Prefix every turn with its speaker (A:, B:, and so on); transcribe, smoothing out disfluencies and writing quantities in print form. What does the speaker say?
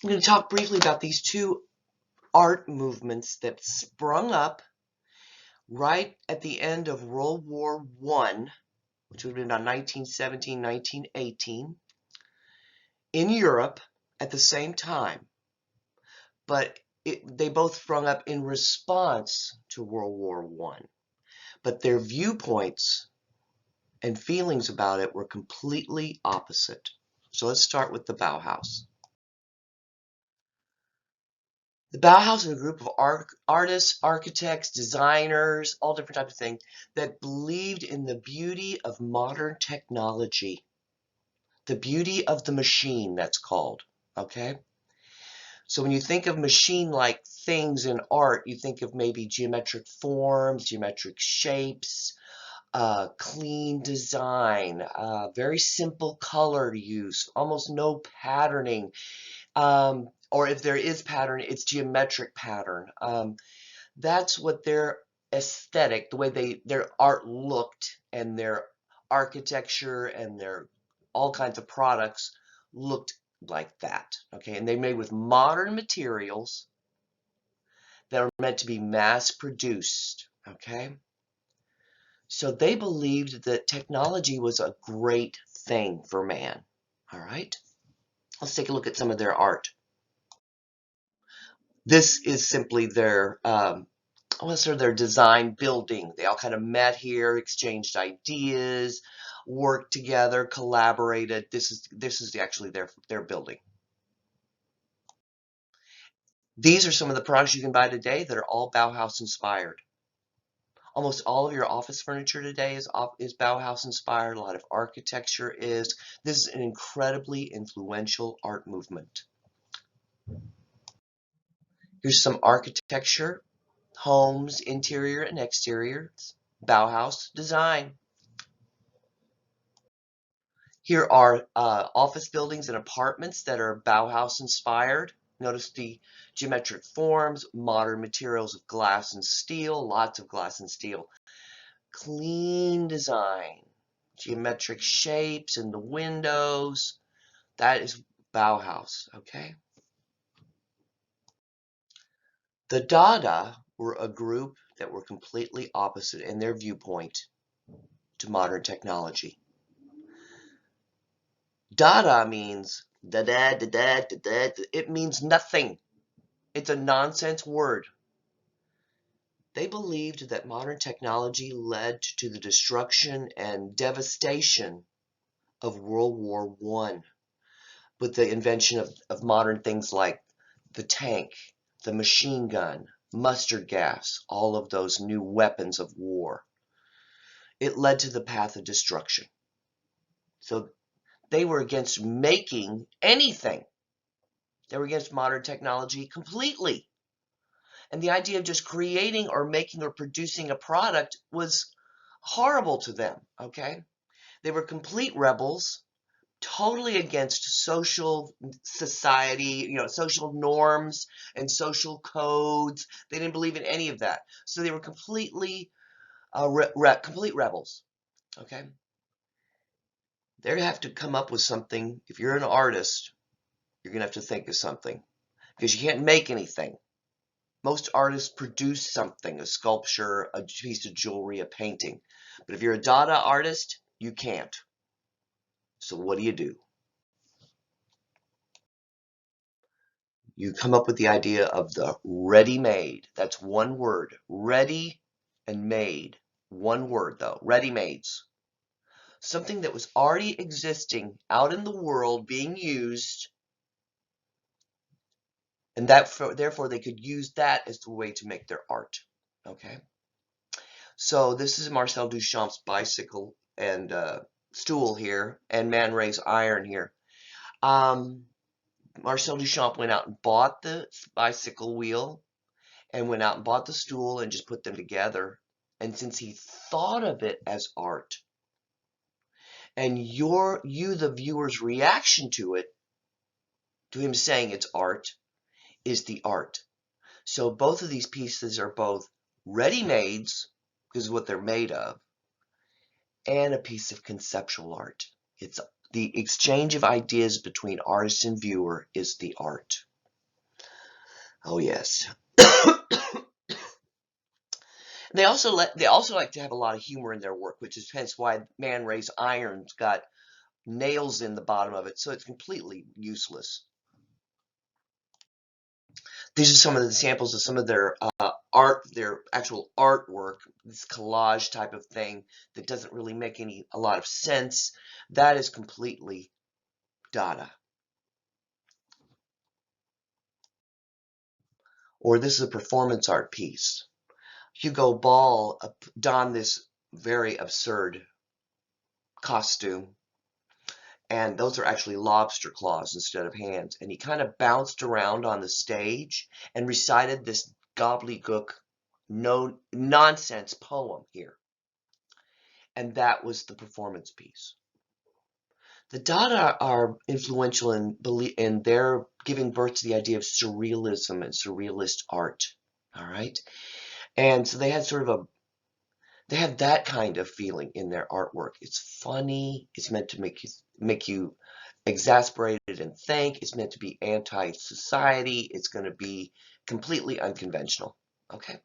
A: I'm going to talk briefly about these two art movements that sprung up right at the end of World War I, which would have been about 1917, 1918, in Europe at the same time. But they both sprung up in response to World War I. But their viewpoints and feelings about it were completely opposite. So let's start with the Bauhaus. The Bauhaus is a group of artists, architects, designers, all different types of things that believed in the beauty of modern technology, the beauty of the machine, that's called. Okay? So when you think of machine-like things in art, you think of maybe geometric forms, geometric shapes, clean design, very simple color use, almost no patterning. Or if there is pattern, it's geometric pattern. That's what their aesthetic, the way their art looked, and their architecture and their all kinds of products looked like that. Okay, and they made with modern materials that are meant to be mass produced. Okay, so they believed that technology was a great thing for man. All right, let's take a look at some of their art. This is simply their their design building. They all kind of met here, exchanged ideas, worked together, collaborated. This is actually their building. These are some of the products you can buy today that are all Bauhaus inspired. Almost all of your office furniture today is Bauhaus inspired. A lot of architecture is. This is an incredibly influential art movement. Here's some architecture, homes, interior and exterior, Bauhaus design. Here are office buildings and apartments that are Bauhaus inspired. Notice the geometric forms, modern materials of glass and steel, lots of glass and steel. Clean design, geometric shapes in the windows. That is Bauhaus, okay? The Dada were a group that were completely opposite in their viewpoint to modern technology. Dada means da-da, da-da, da-da. It means nothing. It's a nonsense word. They believed that modern technology led to the destruction and devastation of World War I with the invention of modern things like the tank, the machine gun, mustard gas, all of those new weapons of war. It led to the path of destruction. So they were against making anything. They were against modern technology completely. And the idea of just creating or making or producing a product was horrible to them, okay? They were complete rebels, totally against social society, social norms and social codes. They didn't believe in any of that. So they were completely complete rebels, okay? They have to come up with something. If you're an artist, you're going to have to think of something because you can't make anything. Most artists produce something, a sculpture, a piece of jewelry, a painting. But if you're a Dada artist, you can't. So what do? You come up with the idea of the ready-made. That's one word. Ready and made. One word, though. Ready-mades. Something that was already existing out in the world being used, and therefore they could use that as the way to make their art. Okay? So this is Marcel Duchamp's bicycle and stool here, and Man Ray's iron here. Marcel Duchamp went out and bought the bicycle wheel and went out and bought the stool and just put them together. And since he thought of it as art, and the viewer's reaction to it, to him saying it's art, is the art. So both of these pieces are both ready-mades, because of what they're made of, and a piece of conceptual art. It's the exchange of ideas between artist and viewer is the art. Oh yes. They also like to have a lot of humor in their work, which is hence why Man Ray's Iron's got nails in the bottom of it, so it's completely useless. These are some of the samples of some of their art, their actual artwork, this collage type of thing that doesn't really make a lot of sense. That is completely Dada. Or this is a performance art piece. Hugo Ball donned this very absurd costume, and those are actually lobster claws instead of hands. And he kind of bounced around on the stage and recited this gobbledygook, no nonsense poem here. And that was the performance piece. The Dada are influential in their giving birth to the idea of surrealism and surrealist art. All right, and so they had sort of they have that kind of feeling in their artwork. It's funny. It's meant to make you exasperated and think. It's meant to be anti-society. It's going to be completely unconventional. Okay.